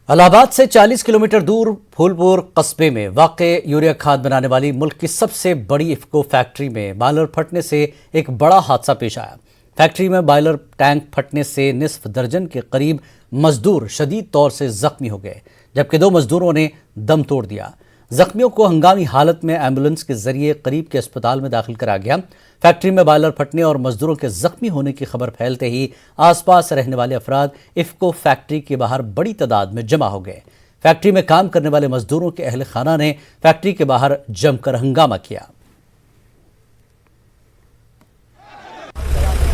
इलाहाबाद से 40 किलोमीटर दूर फूलपुर कस्बे में वाक़े यूरिया खाद बनाने वाली मुल्क की सबसे बड़ी इफ्को फैक्ट्री में बॉयलर फटने से एक बड़ा हादसा पेश आया। फैक्ट्री में बॉयलर टैंक फटने से निस्फ दर्जन के करीब मजदूर शदीद तौर से जख्मी हो गए, जबकि 2 मजदूरों ने दम तोड़ दिया। जख्मियों को हंगामी हालत में एम्बुलेंस के जरिए करीब के अस्पताल में दाखिल करा गया। फैक्ट्री में बॉयलर फटने और मजदूरों के जख्मी होने की खबर फैलते ही आसपास रहने वाले अफराद इफ्को फैक्ट्री के बाहर बड़ी तादाद में जमा हो गए। फैक्ट्री में काम करने वाले मजदूरों के अहल खाना ने फैक्ट्री के बाहर जमकर हंगामा किया।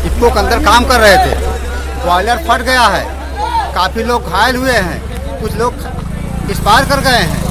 इफ्को के अंदर काम कर रहे थे, बॉयलर फट गया है, काफी लोग घायल हुए हैं, कुछ लोग एक्सपायर कर गए हैं।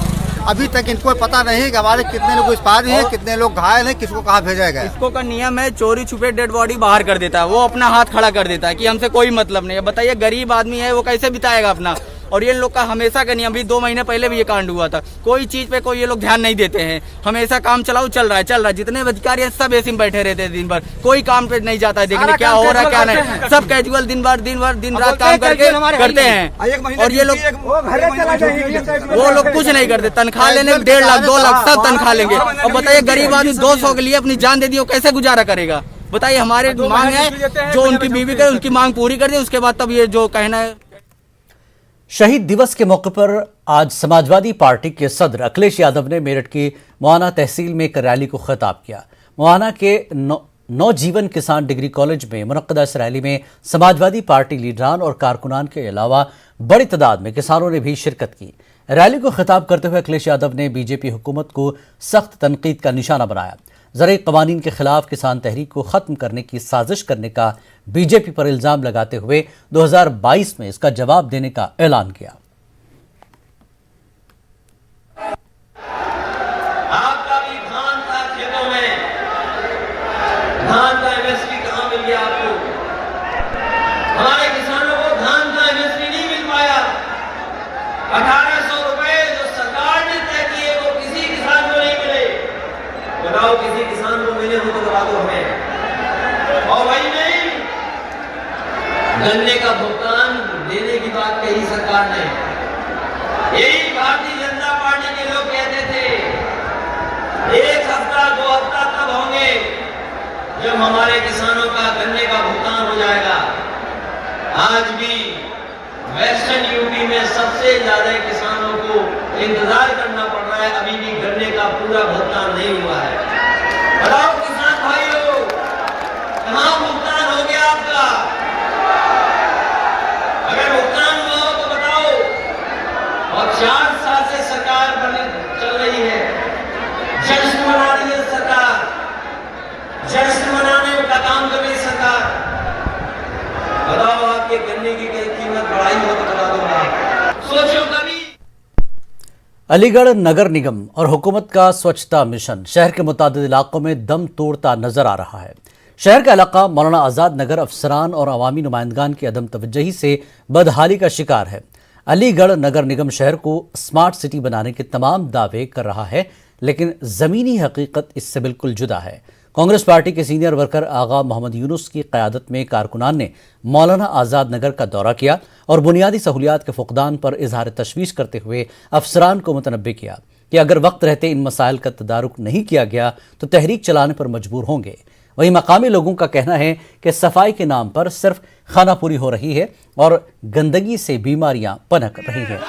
अभी तक इनको पता नहीं कि हमारे कितने लोग एक्सपायर हैं, कितने लोग घायल हैं, किसको कहाँ भेजा गया। इसको का नियम है चोरी छुपे डेड बॉडी बाहर कर देता है, वो अपना हाथ खड़ा कर देता है कि हमसे कोई मतलब नहीं है। बताइए गरीब आदमी है वो कैसे बिताएगा अपना। और ये लोग का हमेशा का नियम, भी 2 महीने पहले भी ये कांड हुआ था। कोई चीज पे कोई ये लोग ध्यान नहीं देते हैं, हमेशा काम चलाओ चल रहा है। जितने अधिकारी हैं सब ऐसे में बैठे रहते हैं दिन भर, कोई काम पे नहीं जाता है देखने क्या हो रहा है क्या नहीं। सब कैजुअल दिन रात काम करके करते हैं। और ये लोग वो लोग कुछ नहीं करते, तनख्वाह लेने 1.5 लाख 2 लाख सब तनख्वाह लेंगे। और बताइए गरीब आदमी 200 के लिए अपनी जान दे दी, वो कैसे गुजारा करेगा। बताइए हमारे मांग है जो उनकी बीवी करे उनकी मांग पूरी कर दे, उसके बाद तब ये जो कहना है। शहीद दिवस के मौके पर आज समाजवादी पार्टी के सदर अखिलेश यादव ने मेरठ की मोहाना तहसील में एक रैली को खिताब किया। मोहाना के नवजीवन किसान डिग्री कॉलेज में मुनक्कदा इस रैली में समाजवादी पार्टी लीडरान और कारकुनान के अलावा बड़ी तादाद में किसानों ने भी शिरकत की। रैली को खिताब करते हुए अखिलेश यादव ने बीजेपी हुकूमत को सख्त तनकीद का निशाना बनाया। ज़रूरी क़वानीन के खिलाफ किसान तहरीक को ख़त्म करने की साजिश करने का बीजेपी पर इल्ज़ाम लगाते हुए 2022 में इसका जवाब देने का ऐलान किया। आपका भी धान था खेतों में, धान का एमएसपी कहां मिल गया आपको? हमारे किसानों को धान का एमएसपी नहीं मिल पाया। 1800 रुपए जो सरकार ने तय किए वो किसी किसान को नहीं मिले। बताओ किसी किसान को मिले हो तो बता दो हमें। और वही नहीं, गन्ने का भुगतान देने की बात कही सरकार ने। यही भारतीय जनता पार्टी के लोग कहते थे 1 हफ्ता 2 हफ्ता तब होंगे जब हमारे किसानों का गन्ने का भुगतान हो जाएगा। आज भी वेस्टर्न यूपी में सबसे ज्यादा किसानों को इंतजार करना पड़ रहा है, अभी भी गन्ने का पूरा भुगतान नहीं हुआ है। बताओ किसान भाइयों, कहां भुगतान हो गया आपका? अगर भुगतान हुआ हो तो बताओ। और 4 साल से सरकार चल रही है, जश्न मना रही है सरकार, जश्न मनाने का काम कर रही सरकार। बताओ आपके गन्ने की कीमत बढ़ाई हो तो बता दो आप। सोचो कभी। अलीगढ़ नगर निगम और हुकूमत का स्वच्छता मिशन शहर के मुतादिद इलाकों में दम तोड़ता नजर आ रहा है। शहर का इलाका मौलाना आज़ाद नगर अफसरान और अवामी नुमाइंदगान की अदम तवज्जही से बदहाली का शिकार है। अलीगढ़ नगर निगम शहर को स्मार्ट सिटी बनाने के तमाम दावे कर रहा है, लेकिन ज़मीनी हकीकत इससे बिल्कुल जुदा है। कांग्रेस पार्टी के सीनियर वर्कर आगा मोहम्मद यूनुस की क़यादत में कारकुनान ने मौलाना आज़ाद नगर का दौरा किया और बुनियादी सहूलियात के फुकदान पर इजहार तशवीश करते हुए अफसरान को मुतनब्बे किया कि अगर वक्त रहते इन मसाइल का तदारुक नहीं किया गया तो तहरीक चलाने पर मजबूर होंगे। वहीं मकामी लोगों का कहना है कि सफाई के नाम पर सिर्फ खानापूरी हो रही है और गंदगी से बीमारियां पनप रही हैं।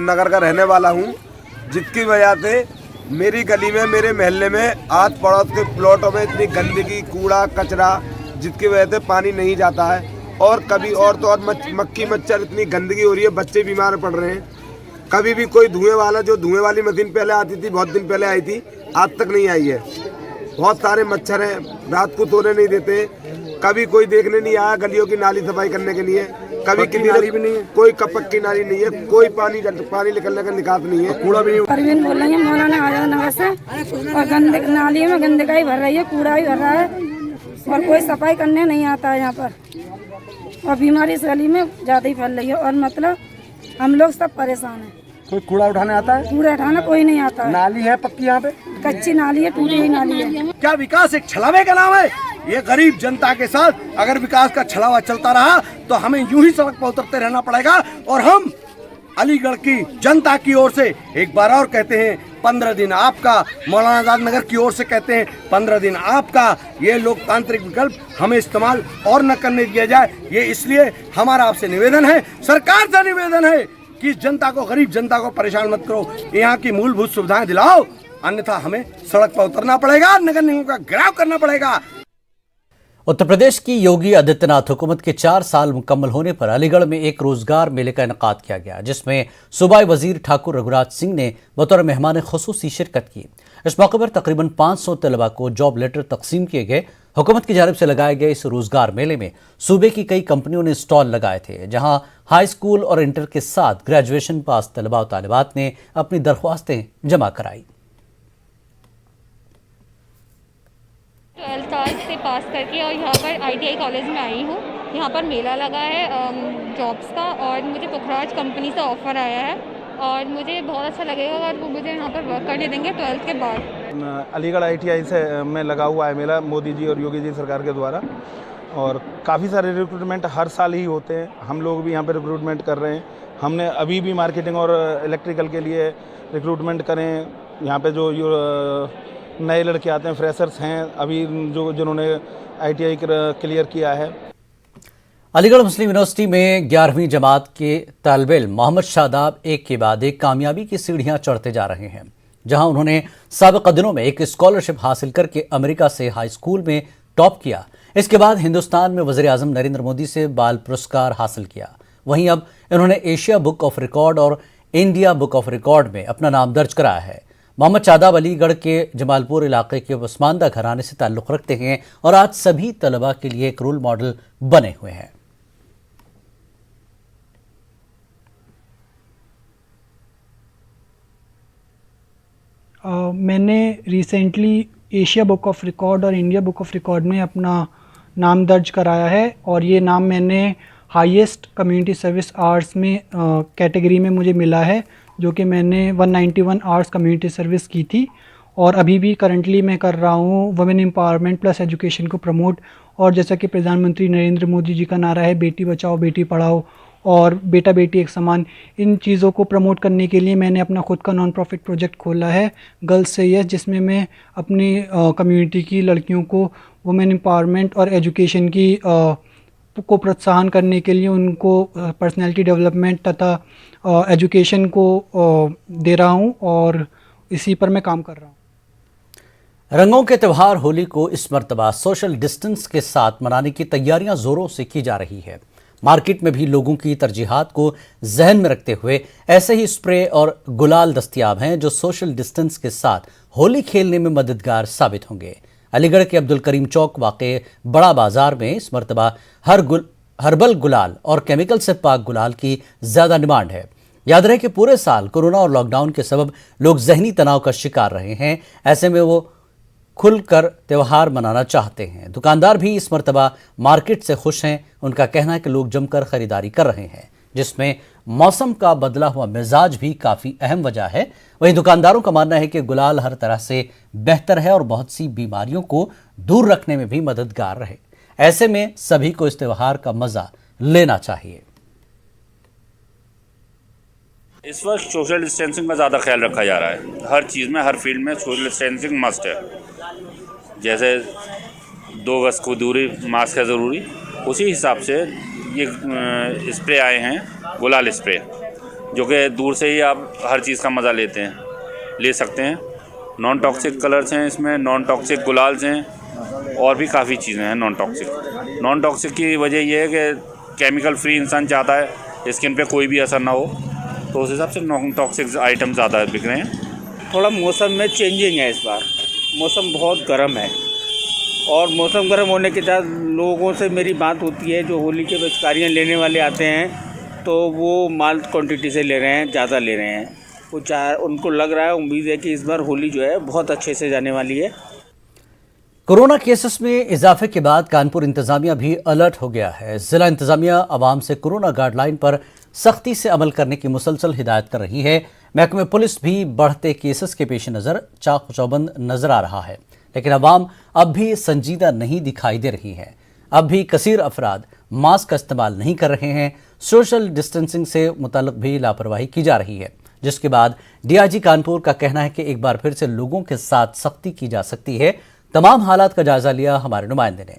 नगर का रहने वाला हूँ, जिसकी वजह से मेरी गली में, मेरे मोहल्ले में, आस पड़ोस के प्लॉटों में इतनी गंदगी, कूड़ा कचरा, जिसकी वजह से पानी नहीं जाता है। और कभी और तो और मक्खी मच्छर, इतनी गंदगी हो रही है, बच्चे बीमार पड़ रहे हैं। कभी भी कोई धुएं वाला, जो धुएं वाली मशीन पहले आती थी, बहुत दिन पहले आई थी, आज तक नहीं आई है। बहुत सारे मच्छर हैं, रात को सोने नहीं देते। कभी कोई देखने नहीं आया गलियों की नाली सफाई करने के लिए। कभी किसी नाली भी नहीं है, कोई कपक की नाली नहीं है, कोई पानी निकलने का निकास नहीं है, कूड़ा भी नहीं। परवीन बोल रही है मौलाना आज़ाद नगर से। और गंदे नाली में गंदगी ही भर रही है, कूड़ा ही भर रहा है और कोई सफाई करने नहीं आता है यहाँ पर। और बीमारी इस गली में ज्यादा ही फैल रही है और मतलब हम लोग सब परेशान हैं। कोई कूड़ा उठाने आता है? कूड़ा उठाना कोई नहीं आता है। नाली है पक्की यहाँ पे? कच्ची नाली है, टूटी हुई नाली है। क्या विकास एक छलावे का नाम है? ये गरीब जनता के साथ अगर विकास का छलावा चलता रहा तो हमें यूं ही सड़क पर उतरते रहना पड़ेगा। और हम अलीगढ़ की जनता की ओर से एक बार और कहते हैं 15 दिन आपका, मौलाना आजाद नगर की ओर से कहते हैं 15 दिन आपका। ये लोकतांत्रिक विकल्प हमें इस्तेमाल और न करने दिया जाए। ये इसलिए हमारा आपसे निवेदन है, सरकार से निवेदन है कि जनता को, गरीब जनता को परेशान मत करो, यहाँ की मूलभूत सुविधाएं दिलाओ, अन्यथा हमें सड़क पर उतरना पड़ेगा, नगर निगम का घेराव करना पड़ेगा। उत्तर प्रदेश की योगी आदित्यनाथ हुकूमत के 4 साल मुकम्मल होने पर अलीगढ़ में एक रोजगार मेले का इनेकाद किया गया, जिसमें सूबाई वजीर ठाकुर रघुराज सिंह ने बतौर मेहमान खुसूसी शिरकत की। इस मौके पर तकरीबन 500 तलबा को जॉब लेटर तकसीम किए गए। हुकूमत की जानिब से लगाए गए इस रोजगार मेले में सूबे की कई कंपनियों ने स्टॉल लगाए थे, जहां हाई स्कूल और इंटर के साथ ग्रेजुएशन पास तलबा और तालिबात ने अपनी दरख्वास्तें जमा कराई। 12th आर्ट्स से पास करके और यहाँ पर ITI कॉलेज में आई हूँ। यहाँ पर मेला लगा है जॉब्स का और मुझे पुखराज कंपनी से ऑफ़र आया है और मुझे बहुत अच्छा लगेगा अगर वो मुझे यहाँ पर वर्क करने देंगे 12th के बाद। अलीगढ़ ITI से में लगा हुआ है मेला मोदी जी और योगी जी सरकार के द्वारा, और काफ़ी सारे रिक्रूटमेंट हर साल ही होते हैं। हम लोग भी यहाँ पर रिक्रूटमेंट कर रहे हैं। हमने अभी भी मार्केटिंग और इलेक्ट्रिकल के लिए रिक्रूटमेंट करें। यहाँ पे जो नए लड़के आते हैं, फ्रेशर्स हैं अभी जिन्होंने ITI क्लियर किया है। अलीगढ़ मुस्लिम यूनिवर्सिटी में 11वीं जमात के तालिबे इल्म मोहम्मद शादाब एक के बाद एक कामयाबी की सीढ़ियां चढ़ते जा रहे हैं, जहां उन्होंने साबिक़ दिनों में एक स्कॉलरशिप हासिल करके अमेरिका से हाई स्कूल में टॉप किया। इसके बाद हिंदुस्तान में वज़ीर आज़म नरेंद्र मोदी से बाल पुरस्कार हासिल किया। वहीं अब इन्होंने एशिया बुक ऑफ रिकॉर्ड और इंडिया बुक ऑफ रिकॉर्ड में अपना नाम दर्ज कराया है। मोहम्मद शादाब अलीगढ़ के जमालपुर इलाके के पसमानदा घराने से ताल्लुक़ रखते हैं और आज सभी तलबा के लिए एक रोल मॉडल बने हुए हैं। मैंने recently Asia book of record और इंडिया बुक ऑफ रिकॉर्ड में अपना नाम दर्ज कराया है और ये नाम मैंने हाईएस्ट कम्युनिटी सर्विस आवर्स में कैटेगरी में मुझे मिला है, जो कि मैंने 191 आवर्स कम्युनिटी सर्विस की थी। और अभी भी करंटली मैं कर रहा हूँ वुमेन एम्पावरमेंट प्लस एजुकेशन को प्रमोट। और जैसा कि प्रधानमंत्री नरेंद्र मोदी जी का नारा है बेटी बचाओ बेटी पढ़ाओ और बेटा बेटी एक समान, इन चीज़ों को प्रमोट करने के लिए मैंने अपना खुद का नॉन प्रॉफिट प्रोजेक्ट खोला है गर्ल्स से यस, जिसमें मैं अपनी कम्युनिटी की लड़कियों को वुमेन एम्पावरमेंट और एजुकेशन की को प्रोत्साहन करने के लिए उनको पर्सनैलिटी डेवलपमेंट तथा एजुकेशन को दे रहा हूँ और इसी पर मैं काम कर रहा हूँ। रंगों के त्यौहार होली को इस मर्तबा सोशल डिस्टेंस के साथ मनाने की तैयारियां जोरों से की जा रही है। मार्केट में भी लोगों की तरजीहात को जहन में रखते हुए ऐसे ही स्प्रे और गुलाल दस्तयाब हैं जो सोशल डिस्टेंस के साथ होली खेलने में मददगार साबित होंगे। अलीगढ़ के अब्दुल करीम चौक वाक़े बड़ा बाजार में इस मर्तबा हर्बल गुलाल और केमिकल से पाक गुलाल की ज़्यादा डिमांड है। याद रहे कि पूरे साल कोरोना और लॉकडाउन के सबब लोग जहनी तनाव का शिकार रहे हैं। ऐसे में वो खुलकर त्यौहार मनाना चाहते हैं। दुकानदार भी इस मर्तबा मार्केट से खुश हैं। उनका कहना है कि लोग जमकर खरीदारी कर रहे हैं, जिसमें मौसम का बदला हुआ मिजाज भी काफ़ी अहम वजह है। वहीं दुकानदारों का मानना है कि गुलाल हर तरह से बेहतर है और बहुत सी बीमारियों को दूर रखने में भी मददगार रहे। ऐसे में सभी को इस त्यौहार का मज़ा लेना चाहिए। इस वक्त सोशल डिस्टेंसिंग का ज़्यादा ख्याल रखा जा रहा है। हर चीज़ में, हर फील्ड में सोशल डिस्टेंसिंग मस्ट है। जैसे 2 गज की दूरी, मास्क है ज़रूरी, उसी हिसाब से ये स्प्रे आए हैं, गुलाल स्प्रे, जो कि दूर से ही आप हर चीज़ का मज़ा ले सकते हैं। नॉन टॉक्सिक कलर्स हैं इसमें, नॉन टॉक्सिक गुलाल्स हैं और भी काफ़ी चीज़ें हैं नॉन टॉक्सिक। नॉन टॉक्सिक की वजह यह है कि केमिकल फ्री इंसान चाहता है, स्किन पे कोई भी असर ना हो, तो उस हिसाब से नॉन टॉक्सिक आइटम ज़्यादा बिक रहे हैं। थोड़ा मौसम में चेंजिंग है इस बार, मौसम बहुत गर्म है और मौसम गर्म होने के साथ लोगों से मेरी बात होती है, जो होली के पिचकारियाँ लेने वाले आते हैं तो वो माल क्वांटिटी से ले रहे हैं, ज़्यादा ले रहे हैं। उनको लग रहा है, उम्मीद है कि इस बार होली जो है बहुत अच्छे से जाने वाली है। कोरोना केसेस में इजाफे के बाद कानपुर इंतजामिया भी अलर्ट हो गया है। जिला इंतजामिया आवाम से कोरोना गाइडलाइन पर सख्ती से अमल करने की मुसलसल हिदायत कर रही है। महकमे पुलिस भी बढ़ते केसेस के पेश नज़र चाक चौबंद नजर आ रहा है। लेकिन अवाम अब भी संजीदा नहीं दिखाई दे रही है। अब भी कसीर अफराद मास्क का इस्तेमाल नहीं कर रहे हैं। सोशल डिस्टेंसिंग से मुताल्लिक भी लापरवाही की जा रही है, जिसके बाद डीआईजी कानपुर का कहना है कि एक बार फिर से लोगों के साथ सख्ती की जा सकती है। तमाम हालात का जायजा लिया हमारे नुमाइंदे ने।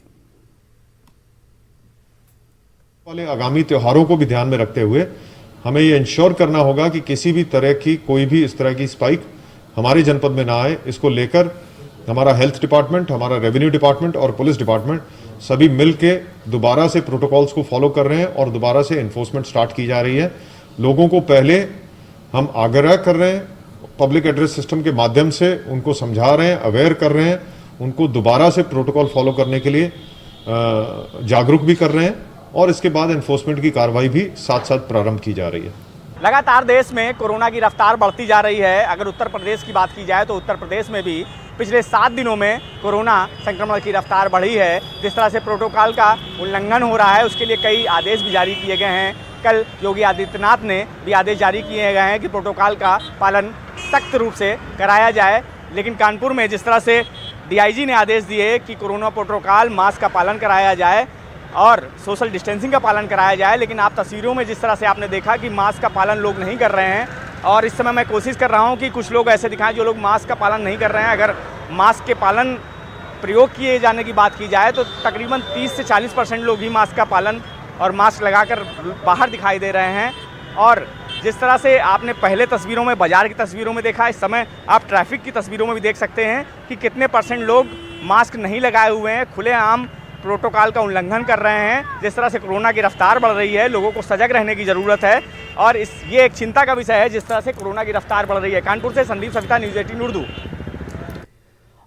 वाले आगामी त्योहारों को भी ध्यान में रखते हुए हमें ये इंश्योर करना होगा कि किसी भी तरह की कोई भी इस तरह की स्पाइक हमारे जनपद में ना आए। इसको लेकर हमारा हेल्थ डिपार्टमेंट, हमारा रेवेन्यू डिपार्टमेंट और पुलिस डिपार्टमेंट सभी मिल के दोबारा से प्रोटोकॉल्स को फॉलो कर रहे हैं और दोबारा से इन्फोर्समेंट स्टार्ट की जा रही है। लोगों को पहले हम आग्रह कर रहे हैं, पब्लिक एड्रेस सिस्टम के माध्यम से उनको समझा रहे हैं, अवेयर कर रहे हैं, उनको दोबारा से प्रोटोकॉल फॉलो करने के लिए जागरूक भी कर रहे हैं और इसके बाद एनफोर्समेंट की कार्रवाई भी साथ साथ प्रारंभ की जा रही है। लगातार देश में कोरोना की रफ्तार बढ़ती जा रही है। अगर उत्तर प्रदेश की बात की जाए तो उत्तर प्रदेश में भी पिछले 7 दिनों में कोरोना संक्रमण की रफ्तार बढ़ी है। जिस तरह से प्रोटोकॉल का उल्लंघन हो रहा है उसके लिए कई आदेश भी जारी किए गए हैं। कल योगी आदित्यनाथ ने भी आदेश जारी किए गए हैं कि प्रोटोकॉल का पालन सख्त रूप से कराया जाए। लेकिन कानपुर में जिस तरह से डीआईजी ने आदेश दिए कि कोरोना प्रोटोकॉल, मास्क का पालन कराया जाए और सोशल डिस्टेंसिंग का पालन कराया जाए, लेकिन आप तस्वीरों में जिस तरह से आपने देखा कि मास्क का पालन लोग नहीं कर रहे हैं। और इस समय मैं कोशिश कर रहा हूं कि कुछ लोग ऐसे दिखाएं जो लोग मास्क का पालन नहीं कर रहे हैं। अगर मास्क के पालन प्रयोग किए जाने की बात की जाए तो तकरीबन 30 से 40% लोग ही मास्क का पालन और मास्क लगाकर बाहर दिखाई दे रहे हैं। और जिस तरह से आपने पहले तस्वीरों में, बाजार की तस्वीरों में देखा, इस समय आप ट्रैफिक की तस्वीरों में भी देख सकते हैं कि कितने % लोग मास्क नहीं लगाए हुए हैं, खुलेआम प्रोटोकॉल का उल्लंघन कर रहे हैं। जिस तरह से कोरोना की रफ्तार बढ़ रही है, लोगों को सजग रहने की ज़रूरत है और ये एक चिंता का विषय है जिस तरह से कोरोना की रफ्तार बढ़ रही है। कानपुर से संदीप सविता, न्यूज़ 18 उर्दू।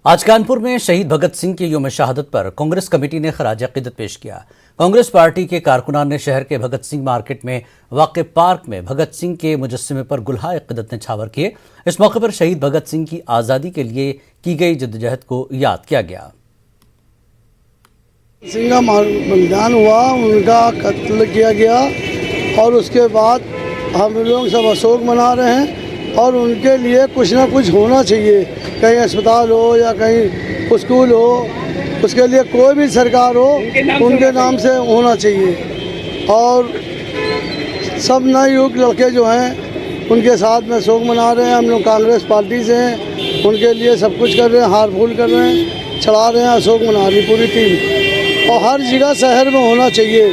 आज कानपुर में शहीद भगत सिंह की यौम शहादत पर कांग्रेस कमेटी ने खराज अकीदत पेश किया। कांग्रेस पार्टी के कारकुनान ने शहर के भगत सिंह मार्केट में वाक़े पार्क में भगत सिंह के मुजस्समे पर गुलहा अकीदत निछावर किए। इस मौके पर शहीद भगत सिंह की आज़ादी के लिए की गई जद्दोजहद को याद किया गया। सिंह का बलिदान हुआ, उनका कत्ल किया गया और उसके बाद हम लोग सब अशोक मना रहे हैं और उनके लिए कुछ ना कुछ होना चाहिए। कहीं अस्पताल हो या कहीं स्कूल हो, उसके लिए कोई भी सरकार हो उनके नाम से होना चाहिए। और सब नवयुवक लड़के जो हैं उनके साथ में शोक मना रहे हैं। हम लोग कांग्रेस पार्टी से हैं, उनके लिए सब कुछ कर रहे हैं, हार फूल कर रहे हैं, चढ़ा रहे हैं, अशोक मना रही पूरी टीम। और हर जगह शहर में होना चाहिए,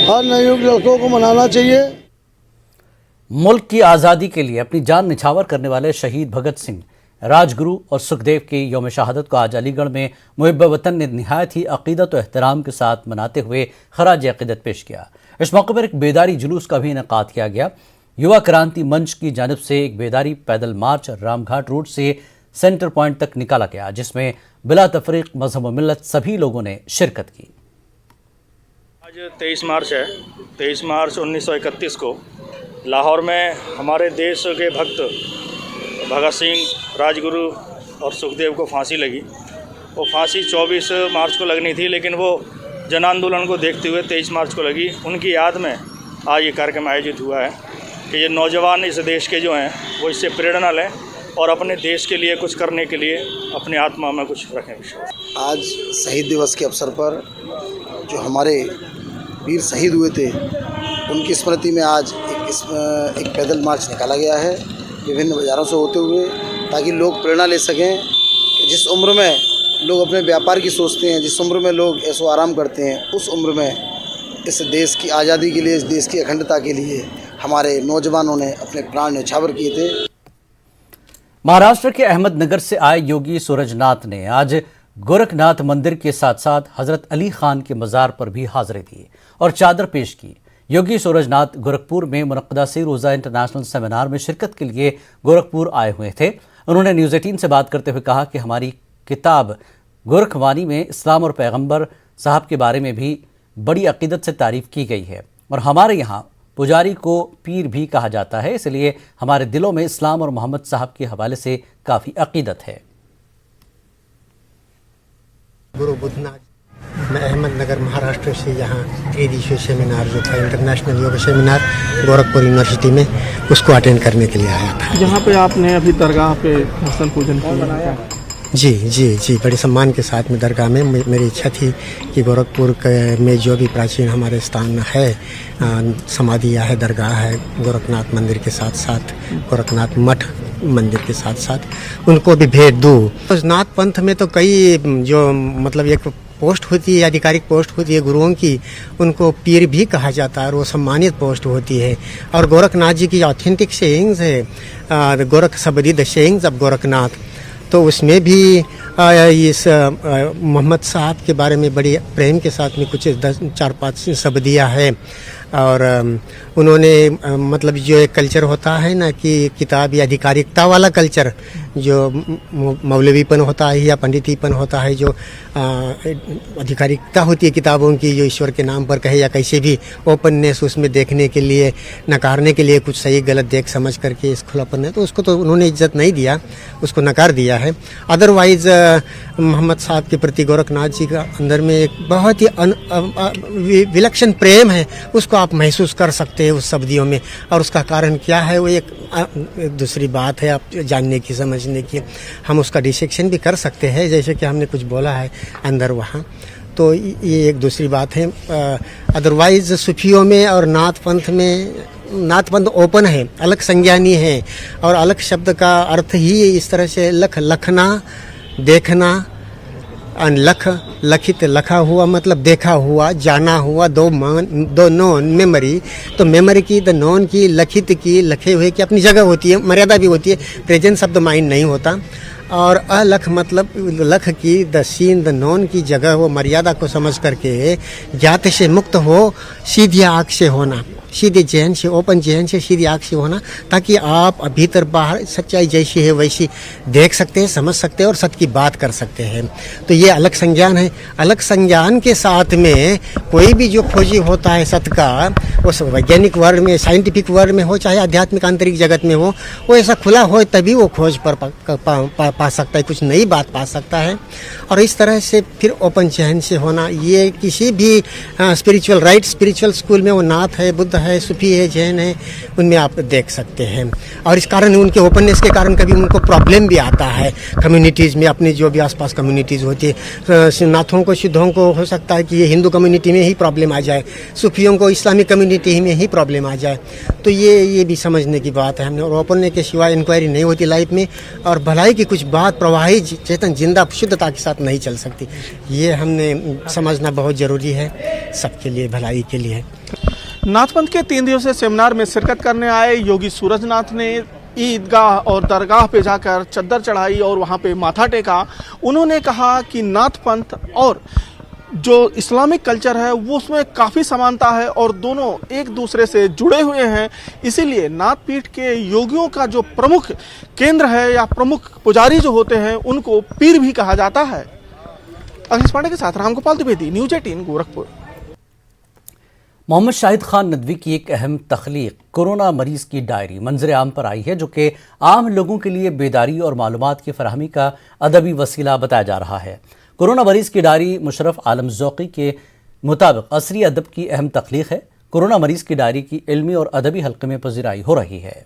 हर नवयुवक लड़कों को मनाना चाहिए। मुल्क की आज़ादी के लिए अपनी जान निछावर करने वाले शहीद भगत सिंह, राजगुरु और सुखदेव की यौम शहादत को आज अलीगढ़ में मुहिब वतन ने निहायत ही अकीदत और एहतराम के साथ मनाते हुए खराज अकीदत पेश किया। इस मौके पर एक बेदारी जुलूस का भी इनेकाद किया गया। युवा क्रांति मंच की जानिब से एक बेदारी पैदल मार्च रामघाट रोड से सेंटर पॉइंट तक निकाला गया, जिसमें बिला तफरीक मजहब व मिल्लत सभी लोगों ने शिरकत की। आज 23 मार्च है। 23 मार्च 1931 को लाहौर में हमारे देश के भक्त भगत सिंह, राजगुरु और सुखदेव को फांसी लगी। वो फांसी 24 मार्च को लगनी थी, लेकिन वो जन आंदोलन को देखते हुए 23 मार्च को लगी। उनकी याद में आज ये कार्यक्रम आयोजित हुआ है कि ये नौजवान इस देश के जो हैं वो इससे प्रेरणा लें और अपने देश के लिए कुछ करने के लिए अपनी आत्मा में कुछ रखें विश्वास। आज शहीद दिवस के अवसर पर जो हमारे वीर शहीद हुए थे उनकी स्मृति में आज एक पैदल मार्च निकाला गया है विभिन्न बाज़ारों से होते हुए, ताकि लोग प्रेरणा ले सकें कि जिस उम्र में लोग अपने व्यापार की सोचते हैं, जिस उम्र में लोग ऐशो आराम करते हैं, उस उम्र में इस देश की आज़ादी के लिए, इस देश की अखंडता के लिए हमारे नौजवानों ने अपने प्राण न्यौछावर किए थे। महाराष्ट्र के अहमदनगर से आए योगी सूरजनाथ ने आज गोरखनाथ मंदिर के साथ साथ हजरत अली खान के मज़ार पर भी हाजिरी दी और चादर पेश की। योगी सूरजनाथ गोरखपुर में मुनक्कदा सी रोज़ा इंटरनेशनल सेमिनार में शिरकत के लिए गोरखपुर आए हुए थे। उन्होंने न्यूज़ 18 से बात करते हुए कहा कि हमारी किताब गोरखवानी में इस्लाम और पैगंबर साहब के बारे में भी बड़ी अकीदत से तारीफ़ की गई है और हमारे यहाँ पुजारी को पीर भी कहा जाता है, इसलिए हमारे दिलों में इस्लाम और मोहम्मद साहब के हवाले से काफ़ी अकीदत है। गुरु बुद्धनाथ, मैं अहमदनगर महाराष्ट्र से यहाँ त्रिदिवसीय सेमिनार जो था इंटरनेशनल योग सेमिनार गोरखपुर यूनिवर्सिटी में, उसको अटेंड करने के लिए आया था। जहाँ पे आपने अभी दरगाह पे दर्शन पूजन किया, जी जी जी, बड़े सम्मान के साथ में दरगाह में मेरी इच्छा थी कि गोरखपुर में जो भी प्राचीन हमारे स्थान है, समाधियाँ है, दरगाह है, गोरखनाथ मंदिर के साथ साथ गोरखनाथ मठ मंदिर के साथ साथ उनको भी भेंट दूँ। तो नाथ पंथ में तो कई जो मतलब एक पोस्ट होती है, आधिकारिक पोस्ट होती है गुरुओं की, उनको पीर भी कहा जाता है और वो सम्मानित पोस्ट होती है। और गोरखनाथ जी की ऑथेंटिक शेयिंग्स है, गोरख सबदी द शेयिंग्स ऑफ गोरखनाथ, तो उसमें भी इस मोहम्मद साहब के बारे में बड़ी प्रेम के साथ में कुछ 4-5 शब्दियाँ है। और उन्होंने मतलब जो एक कल्चर होता है ना कि किताब या आधिकारिकता वाला कल्चर, जो मौलवीपन होता है या पंडितीपन होता है, जो आधिकारिकता होती है किताबों की, जो ईश्वर के नाम पर कहे या कैसे भी ओपननेस उसमें देखने के लिए, नकारने के लिए, कुछ सही गलत देख समझ करके इस खुलापन है, तो उसको तो उन्होंने इज्जत नहीं दिया, उसको नकार दिया है। अदरवाइज मोहम्मद साहब के प्रति गोरखनाथ जी का अंदर में एक बहुत ही विलक्षण प्रेम है, उसको आप महसूस कर सकते हैं उस शब्दियों में। और उसका कारण क्या है वो एक दूसरी बात है, आप जानने की समझने की। हम उसका डिसेक्शन भी कर सकते हैं, जैसे कि हमने कुछ बोला है अंदर वहाँ, तो ये एक दूसरी बात है। अदरवाइज सूफियों में और नाथ पंथ में, नाथ पंथ ओपन है, अलग संज्ञानी है, और अलग शब्द का अर्थ ही इस तरह से लखना, देखना, लख, लखित, लखा हुआ मतलब देखा हुआ, जाना हुआ, दो नॉन मेमोरी, तो मेमोरी की, द नॉन की, लखित की, लखे हुए की अपनी जगह होती है, मर्यादा भी होती है, प्रेजेंस ऑफ द माइंड नहीं होता। और अलख मतलब लख की, द सीन, द नॉन की जगह, वो मर्यादा को समझ करके ज्ञात से मुक्त हो, सीधी आँख से होना, सीधे जहन से, ओपन जहन से, सीधी आँख से होना, ताकि आप भीतर बाहर सच्चाई जैसी है वैसी देख सकते हैं, समझ सकते हैं और सत्य की बात कर सकते हैं। तो ये अलग संज्ञान है। अलग संज्ञान के साथ में कोई भी जो खोजी होता है सत्य का, उस वैज्ञानिक वर्ल्ड में, साइंटिफिक वर्ल्ड में हो, चाहे आध्यात्मिक आंतरिक जगत में हो, वो ऐसा खुला हो तभी वो खोज पर पा सकता है, कुछ नई बात पा सकता है। और इस तरह से फिर ओपन जहन से होना, ये किसी भी स्पिरिचुअल राइट, स्पिरिचुअल स्कूल में वो नाथ है, बुद्ध है, सूफी है, जैन है, उनमें आप देख सकते हैं। और इस कारण उनके ओपननेस के कारण कभी उनको प्रॉब्लम भी आता है कम्युनिटीज़ में, अपने जो भी आसपास कम्युनिटीज़ होती है। नाथों को, सिद्धों को हो सकता है कि ये हिंदू कम्युनिटी में ही प्रॉब्लम आ जाए, सूफियों को इस्लामिक कम्युनिटी में ही प्रॉब्लम आ जाए। तो ये भी समझने की बात है हमने। और ओपननेस के सिवाय इंक्वायरी नहीं होती लाइफ में, और भलाई की कुछ बात प्रवाही चेतन जिंदा शुद्धता के साथ नहीं चल सकती। ये हमने समझना बहुत ज़रूरी है, सबके लिए, भलाई के लिए। नाथपंथ के 3 दिवसीय सेमिनार में शिरकत करने आए योगी सूरजनाथ ने ईदगाह और दरगाह पे जाकर चद्दर चढ़ाई और वहाँ पे माथा टेका। उन्होंने कहा कि नाथपंथ और जो इस्लामिक कल्चर है वो उसमें काफ़ी समानता है और दोनों एक दूसरे से जुड़े हुए हैं। इसीलिए नाथपीठ के योगियों का जो प्रमुख केंद्र है या प्रमुख पुजारी जो होते हैं उनको पीर भी कहा जाता है। अखिलेश पांडे के साथ रामगोपाल द्विवेदी, न्यूज़ 18 गोरखपुर। मोहम्मद शाहिद खान नदवी की एक अहम तख्लीक कोरोना मरीज की डायरी मंजर आम पर आई है, जो कि आम लोगों के लिए बेदारी और मालूमात की फराहमी का अदबी वसीला बताया जा रहा है। कोरोना मरीज की डायरी मुशर्रफ आलम ज़ौक़ी के मुताबिक असरी अदब की अहम तख्लीक है। कोरोना मरीज की डायरी की इल्मी और अदबी हल्के में पजीराई हो रही है।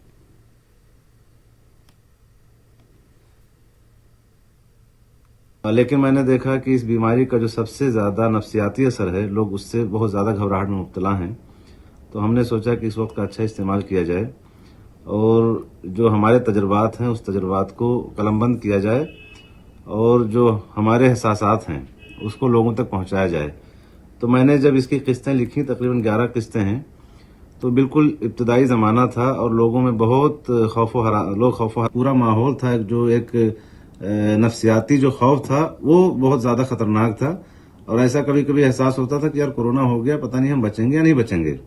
लेकिन मैंने देखा कि इस बीमारी का जो सबसे ज़्यादा नफ्सियाती असर है, लोग उससे बहुत ज़्यादा घबराहट में मुब्तला हैं। तो हमने सोचा कि इस वक्त का अच्छा इस्तेमाल किया जाए और जो हमारे तजुर्बात हैं उस तजुर्बात को कलमबंद किया जाए और जो हमारे एहसासात हैं उसको लोगों तक पहुंचाया जाए। तो मैंने जब इसकी किस्तें लिखी, तकरीबन 11 किस्तें हैं, तो बिल्कुल इब्तदाई ज़माना था और लोगों में बहुत खौफ पूरा माहौल था। जो एक नफ्सियाती जो खौफ था वो बहुत ज़्यादा ख़तरनाक था और ऐसा कभी कभी एहसास होता था कि यार कोरोना हो गया, पता नहीं हम बचेंगे या नहीं बचेंगे।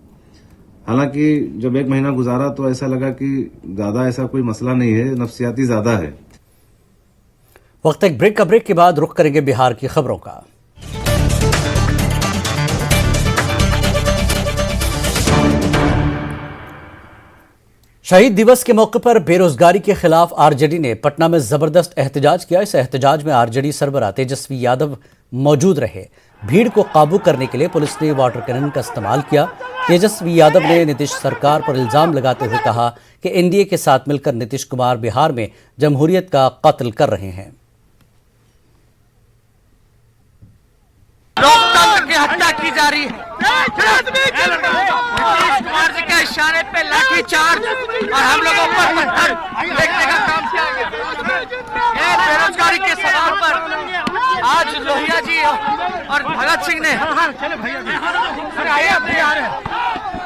हालांकि जब 1 महीना गुजारा तो ऐसा लगा कि ज़्यादा ऐसा कोई मसला नहीं है, नफ्सियाती ज़्यादा है। वक्त एक ब्रेक के बाद रुख करेंगे बिहार की खबरों का। शहीद दिवस के मौके पर बेरोजगारी के खिलाफ आरजेडी ने पटना में जबरदस्त एहतजाज किया। इस एहतजाज में आरजेडी सरबराह तेजस्वी यादव मौजूद रहे। भीड़ को काबू करने के लिए पुलिस ने वाटर कैनन का इस्तेमाल किया। तेजस्वी यादव ने नीतीश सरकार पर इल्जाम लगाते हुए कहा कि एनडीए के साथ मिलकर नीतीश कुमार बिहार में जमहूरियत का कत्ल कर रहे हैं। की जा रही है। नीतीश कुमार जी के इशारे पे लाठी चार्ज और हम लोगों पर पत्थर फेंकने का काम किया गया। ये बेरोजगारी के सवाल पर आज लोहिया जी और भगत सिंह ने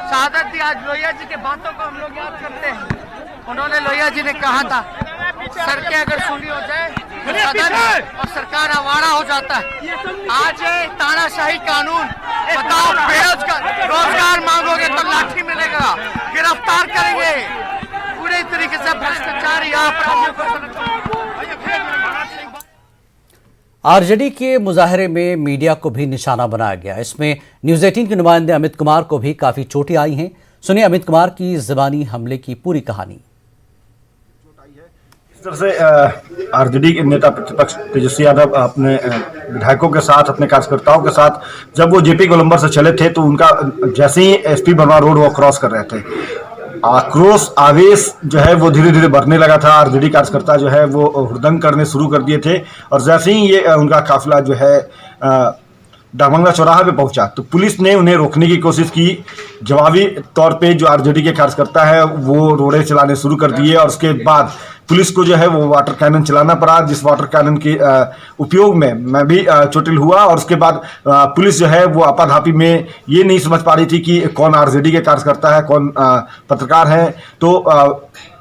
शहादत दी। आज लोहिया जी के बातों को हम लोग याद करते हैं। उन्होंने लोहिया जी ने कहा था सड़कें अगर सूनी हो जाए तो सदन और सरकार आवारा हो जाता है। आज ये तानाशाही कानून, बताओ बेरोजगार रोजगार मांगोगे तो लाठी मिलेगा, गिरफ्तार करेंगे, पूरे तरीके से भ्रष्टाचारी अपराधियों को। आरजेडी के मुजाहरे में मीडिया को भी निशाना बनाया गया। इसमें न्यूज 18 के नुमाइंदे अमित कुमार को भी काफी चोटें आई हैं। सुनिए अमित कुमार की ज़बानी हमले की पूरी कहानी। इस तरह से आरजेडी के नेता प्रतिपक्ष तेजस्वी यादव अपने विधायकों के साथ, अपने कार्यकर्ताओं के साथ जब वो जेपी गोलंबर से चले थे तो उनका जैसे ही एसपी बर्मा रोड वो क्रॉस कर रहे थे, आक्रोश आवेश जो है वो धीरे धीरे बढ़ने लगा था। आरजेडी कार्यकर्ता जो है वो हुड़दंग करने शुरू कर दिए थे और जैसे ही ये उनका काफिला जो है डाकबंगला चौराहा पे पहुंचा तो पुलिस ने उन्हें रोकने की कोशिश की। जवाबी तौर पे जो आरजेडी के कार्यकर्ता है वो रोड़े चलाने शुरू कर दिए और उसके बाद पुलिस को जो है वो वाटर कैनन चलाना पड़ा, जिस वाटर कैनन के उपयोग में मैं भी चोटिल हुआ। और उसके बाद पुलिस जो है वो आपाधापी में ये नहीं समझ पा रही थी कि कौन आरजेडी के कार्यकर्ता है, कौन पत्रकार है। तो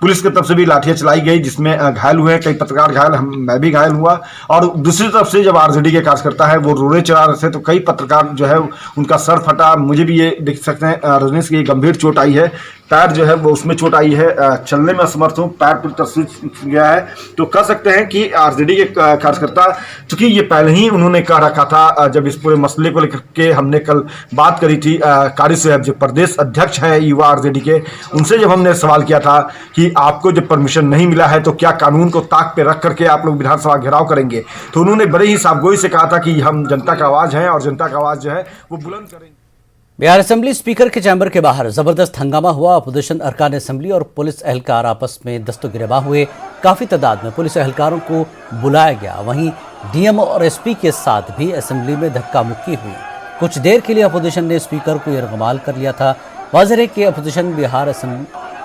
पुलिस की तरफ से भी लाठियां चलाई गई जिसमें घायल हुए, कई पत्रकार घायल, मैं भी घायल हुआ। और दूसरी तरफ से जब आरजेडी के कार्यकर्ता है वो रोड़े चला रहे थे तो कई पत्रकार जो है उनका सर फटा। मुझे भी ये देख सकते हैं रजनीश की गंभीर चोट आई है, पैर जो है वो उसमें चोट आई है, चलने में असमर्थ हूँ, पैर पूरी तरह से गया है। तो कह सकते हैं कि आरजेडी के कार्यकर्ता, चूंकि ये पहले ही उन्होंने कह रखा था, जब इस पूरे मसले को लेकर के हमने कल बात करी थी, कारी साहब जो प्रदेश अध्यक्ष है युवा आरजेडी के, उनसे जब हमने सवाल किया था कि आपको जब परमिशन नहीं मिला है तो क्या कानून को ताक पे रख करके आप लोग विधानसभा घेराव करेंगे, तो उन्होंने बड़े ही साफगोई से कहा था कि हम जनता का आवाज हैं और जनता का आवाज जो है वो बुलंद करेंगे। बिहार असेंबली स्पीकर के चैम्बर के बाहर जबरदस्त हंगामा हुआ। अपोजिशन अरकान असेंबली और पुलिस एहलकार आपस में दस्तगिरबा हुए। काफी तादाद में पुलिस एहलकारों को बुलाया गया। वहीं डीएम और एसपी के साथ भी असेंबली में धक्का मुक्की हुई। कुछ देर के लिए अपोजिशन ने स्पीकर को यरगमाल कर लिया था। वाज़ेह है कि opposition Bihar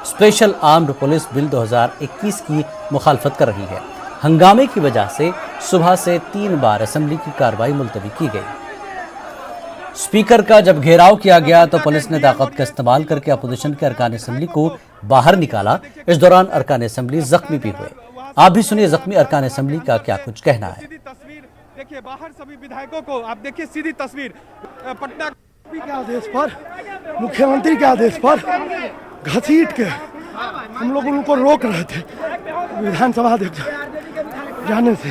special armed police bill 2021 की मुखालफत कर रही है। हंगामे की वजह से सुबह से 3 बार असेंबली की कार्रवाई मुलतवी की गई। स्पीकर का जब घेराव किया गया तो पुलिस ने ताकत का इस्तेमाल करके अपोजिशन के अरकान असेंबली को बाहर निकाला। इस दौरान अरकान असेंबली जख्मी भी हुए। आप भी सुनिए जख्मी अरकान असेंबली का क्या कुछ कहना है। देखिए बाहर सभी विधायकों को आप देखिए, सीधी तस्वीर पटना के आदेश पर, मुख्यमंत्री के आदेश पर घसीट के हम लोग उनको रोक रहे थे विधानसभा जाने से।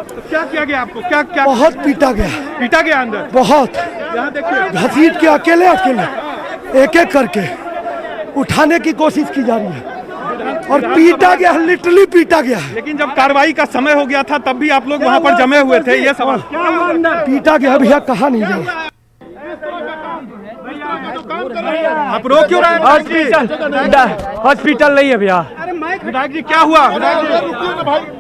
तो क्या किया गया आपको? क्या बहुत पीटा गया अंदर, बहुत। यहाँ देखिए घसीट के अकेले एक एक करके उठाने की कोशिश की जा रही है और पीटा गया, लिटरली पीटा गया। लेकिन जब कार्रवाई का समय हो गया था तब भी आप लोग वहाँ पर जमे हुए थे, ये सवाल। पीटा गया भैया, कहा नहीं गया। आप रोक क्यों रहे हैं? हॉस्पिटल नहीं है भैया। विधायक जी क्या हुआ?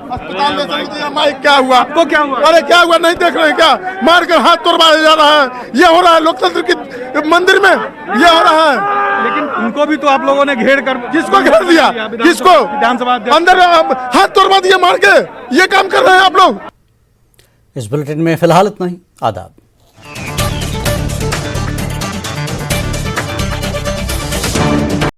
अस्पताल ले चल माइक, क्या हुआ आपको? क्या हुआ? अरे क्या हुआ, नहीं देख रहे क्या? मार कर हाथ तोड़वाया जा रहा है, ये हो रहा है लोकतंत्र के मंदिर में, ये हो रहा है। लेकिन उनको भी तो आप लोगों ने घेर कर, किसको घेर दिया? किसको? विधानसभा अंदर हाथ तोड़वा दिया मार के, ये काम कर रहे हैं आप लोग। इस बुलेटिन में फिलहाल इतना ही। आदाब।